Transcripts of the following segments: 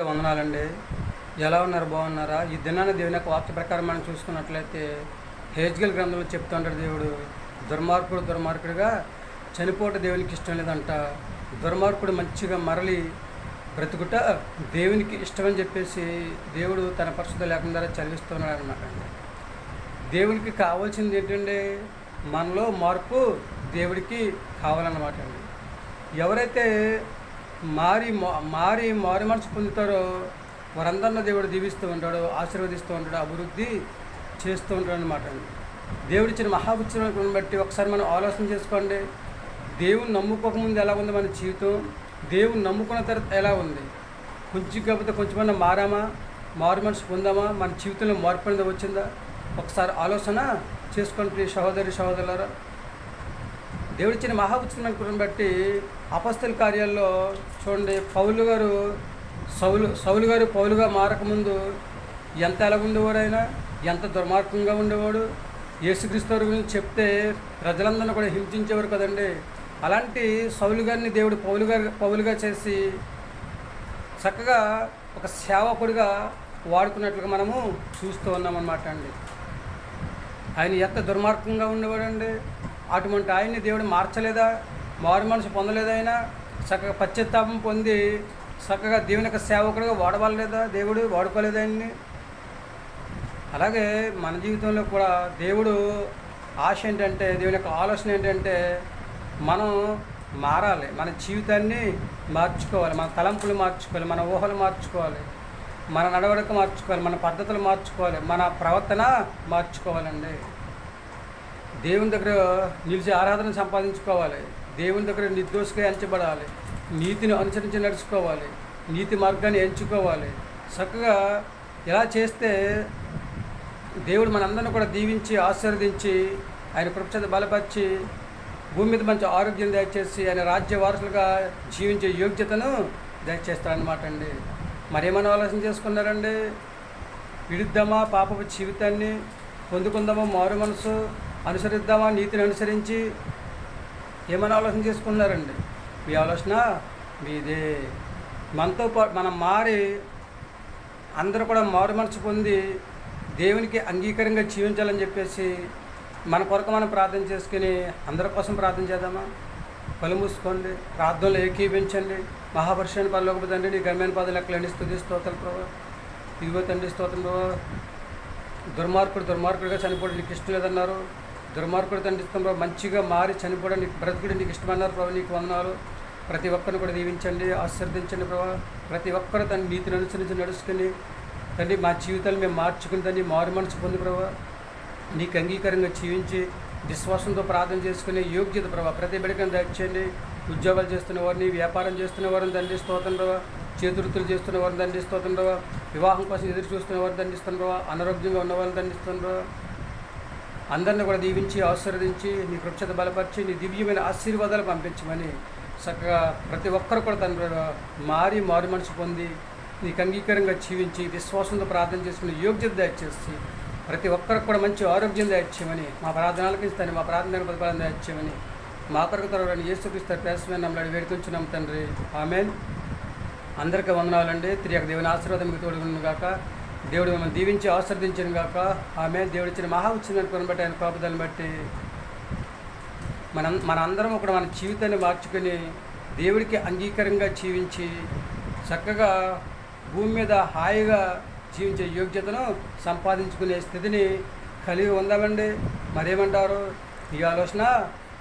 వందనాలండి. ఎలా ఉన్నారు? బాగున్నారా? ఈ దినాన దేవుని యొక్క వాక్య ప్రకారం మనం చూసుకున్నట్లయితే హెజ్కేల్ గ్రంథంలో చెప్తూ ఉంటాడు దేవుడు, దుర్మార్గుడుగా చనిపోవటం దేవునికి ఇష్టం లేదంట. దుర్మార్గుడు మంచిగా మరలి బ్రతుకుట దేవునికి ఇష్టమని చెప్పేసి దేవుడు తన పరిశుద్ధ లేఖనం ద్వారా చదివిస్తున్నాడు అనమాట అండి. దేవునికి కావాల్సింది ఏంటంటే మనలో మార్పు దేవుడికి కావాలన్నమాట అండి. ఎవరైతే మారి మనసు పొందుతారో వారందరినీ దేవుడు దీవిస్తూ ఉంటాడు, ఆశీర్వదిస్తూ ఉంటాడు, అభివృద్ధి చేస్తూ ఉంటాడు అనమాట అండి. దేవుడిచ్చిన మహాపుత్రులను బట్టి ఒకసారి మనం ఆలోచన చేసుకోండి. దేవుని నమ్ముకోకముందు ఎలా ఉంది మన జీవితం, దేవుని నమ్ముకున్న తర్వాత ఎలా ఉంది? కొంచెం కాకపోతే కొంచెమన్నా మారు మనసు పొందామా? మన జీవితంలో మార్పు అనేది వచ్చిందా? ఒకసారి ఆలోచన చేసుకోండి సహోదరులారా. దేవుడిచ్చిన మహాపుత్రులను బట్టి అపొస్తలుల కార్యాల్లో చూడండి, సౌలు గారు పౌలుగా మారకముందు ఎంత ఎలాగుండేవాడు, ఆయన ఎంత దుర్మార్గంగా ఉండేవాడు. యేసుక్రీస్తు వారి గురించి చెప్తే ప్రజలందరినీ కూడా హింసించేవారు కదండి. అలాంటి సౌలు గారిని దేవుడు పౌలుగా చేసి చక్కగా ఒక సేవకుడిగా వాడుకున్నట్లుగా మనము చూస్తూ ఉన్నామన్నమాట అండి. ఆయన ఎంత దుర్మార్గంగా ఉండేవాడండి. అటువంటి ఆయన్ని దేవుడు మార్చలేదా? మారు మనసు పొందలేదా? ఆయన చక్కగా పశ్చాత్తాపం పొంది చక్కగా దేవుని యొక్క సేవకుడిగా వాడవాలేదా? దేవుడు వాడుకోలేదా ఆయన్ని? అలాగే మన జీవితంలో కూడా దేవుడు ఆశ ఏంటంటే, దేవుని యొక్క ఆలోచన ఏంటంటే మనం మారాలి, మన జీవితాన్ని మార్చుకోవాలి, మన తలంపులు మార్చుకోవాలి, మన ఊహలు మార్చుకోవాలి, మన నడవడిక మార్చుకోవాలి, మన పద్ధతులు మార్చుకోవాలి, మన ప్రవర్తన మార్చుకోవాలండి. దేవుని దగ్గర నిలిచి ఆరాధన సంపాదించుకోవాలి, దేవుని దగ్గర నిర్దోషిగా ఎంచబడాలి, నీతిని అనుసరించి నడుచుకోవాలి, నీతి మార్గాన్ని ఎంచుకోవాలి. చక్కగా ఇలా చేస్తే దేవుడు మనందరినీ కూడా దీవించి ఆశీర్వదించి ఆయన కృపచేత బలపరిచి భూమి మీద మంచి ఆరోగ్యం దయచేసి ఆయన రాజ్య వారసులుగా జీవించే యోగ్యతను దయచేస్తారనమాట అండి. మరేమన్నా ఆలోచన చేసుకున్నారండి? విడుద్దామా పాపపు జీవితాన్ని, పొందుకుందామా మారు మనసు, అనుసరిద్దామా నీతిని అనుసరించి? ఏమైనా ఆలోచన చేసుకున్నారండి? మీ ఆలోచన మీదే. మనతో పాటు మనం మారి అందరూ కూడా మారు మనసు పొంది దేవునికి అంగీకారంగా జీవించాలని చెప్పేసి మన కొరకు మనం ప్రార్థన చేసుకుని అందరి కోసం ప్రార్థన చేద్దామా? కళ్ళు మూసుకోండి, ప్రార్థనలు ఏకీభించండి. మహాపరిషాన్ని పరలోకపు తండ్రి, నీ ఘనమైన పదవి లెక్కలండి, స్తుతి స్తోత్రం ప్రభావ. ఇదిగో తండ్రి స్తోత్రం ప్రభావ. దుర్మార్గుడిగా చనిపోవడం నీకు ఇష్టం లేదన్నారు. దుర్మార్గుడు తండ్రి ఇష్టం ప్రభావ. మంచిగా మారి చనిపోవడం నీకు, బ్రతుకుడు నీకు ఇష్టమన్నారు ప్రభావ. నీకు వందనాలు. ప్రతి ఒక్కరిని కూడా దీవించండి, ఆశీర్వదించండి ప్రభావ. ప్రతి ఒక్కరు తన నీతిని అనుసరించి నడుచుకుని తండ్రి మా జీవితాలు మేము మార్చుకుని తండ్రి మారు మనసు పొంది ప్రభావ నీకు అంగీకారంగా జీవించి విశ్వాసంతో ప్రార్థన చేసుకునే యోగ్యత ప్రభావ ప్రతి బిడ్డకని దయచేయండి. ఉద్యోగాలు చేస్తున్న వారిని, వ్యాపారం చేస్తున్న వారిని తండ్రి స్తోత్రం ప్రభావ. చేతువృత్తులు చేస్తున్న వారిని తండ్రి స్తోత్రం ప్రభావ. వివాహం కోసం ఎదురు చూస్తున్న వారిని దండిస్తున్న ప్రభావ. అనారోగ్యంగా ఉన్న వాళ్ళని దండిస్తున్న ప్రభావ. అందరిని కూడా దీవించి ఆశీర్వదించి నీ కృపచేత బలపరిచి నీ దివ్యమైన ఆశీర్వాదాలు పంపించమని చక్కగా ప్రతి ఒక్కరు కూడా తండ్రి మారు మనసు పొంది నీకు అంగీకారంగా జీవించి విశ్వాసంతో ప్రార్థన చేసుకుని యోగ్యత దయచేసి ప్రతి ఒక్కరికి కూడా మంచి ఆరోగ్యం దయచేయమని, మా ప్రార్థనలకు ఇస్తాను, మా ప్రార్థన ప్రతిఫలం దయచేయమని మా కొరకు తరగని యేసుక్రీస్తు పేసమని నమ్మలాడి వేడుకొంచున్నాం తండ్రి. ఆమేన్. అందరికీ వందనాలండి. తిరిగి దేవుని ఆశీర్వాదం మీకు తోడుగును గాక. దేవుడు మిమ్మల్ని దీవించి ఆశీర్వదించను గాక. ఆమేన్. దేవుడు ఇచ్చిన మహాఉత్సవాన్ని కొనబట్టి ఆయన కాపుదలను బట్టి మన అందరం కూడా మన జీవితాన్ని మార్చుకొని దేవుడికి అంగీకారంగా జీవించి చక్కగా భూమి మీద హాయిగా జీవించే యోగ్యతను సంపాదించుకునే స్థితిని కలిగి ఉందామండి. మరేమంటారు? ఈ ఆలోచన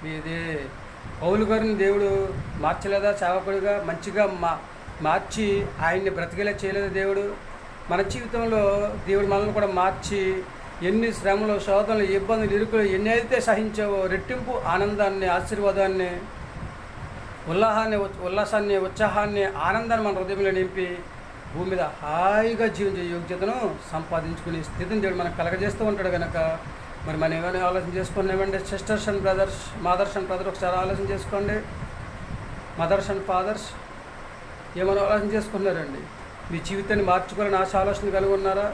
మీది. పౌలు గారిని దేవుడు మార్చలేదా? సేవకుడిగా మంచిగా మార్చి ఆయన్ని బ్రతికేలా చేయలేదు దేవుడు? మన జీవితంలో దేవుడు మనల్ని కూడా మార్చి ఎన్ని శ్రమలు, శోధనలు, ఇబ్బందులు, ఇరుకులు ఎన్ని అయితే సహించావో రెట్టింపు ఆనందాన్ని, ఆశీర్వాదాన్ని, ఉల్లాసాన్ని, ఉత్సాహాన్ని, ఆనందాన్ని మన హృదయంలో నింపి భూమి మీద హాయిగా జీవించే యోగ్యతను సంపాదించుకునే స్థితిని దేవుడు మనకు కలగజేస్తూ ఉంటాడు కనుక మరి మనం ఏమైనా ఆలోచన చేసుకున్నామంటే sisters and brothers, mothers and brothers ఒకసారి ఆలోచన చేసుకోండి. మదర్స్ అండ్ ఫాదర్స్ ఏమైనా ఆలోచన చేసుకున్నారండి? మీ జీవితాన్ని మార్చుకోవాలని ఆలోచన కలిగి ఉన్నారా?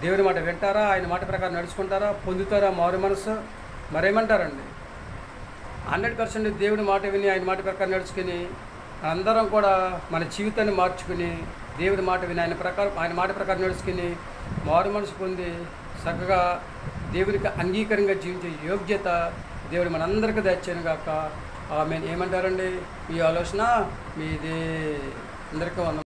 దేవుని మాట వింటారా? ఆయన మాట ప్రకారం నడుచుకుంటారా? పొందుతారా మారు మనసు? మరేమంటారండి? 100% దేవుడి మాట విని ఆయన మాట ప్రకారం నడుచుకుని అందరం కూడా మన జీవితాన్ని మార్చుకుని దేవుడి మాట విని ఆయన మాట ప్రకారం నడుచుకుని మారు మనసు పొంది చక్కగా దేవునికి అంగీకారంగా జీవించే యోగ్యత దేవుడు మనందరికీ దయచేయను గాక. ఆమె ఏమంటారండి? మీ ఆలోచన మీదే. అందరికీ వందనాలు.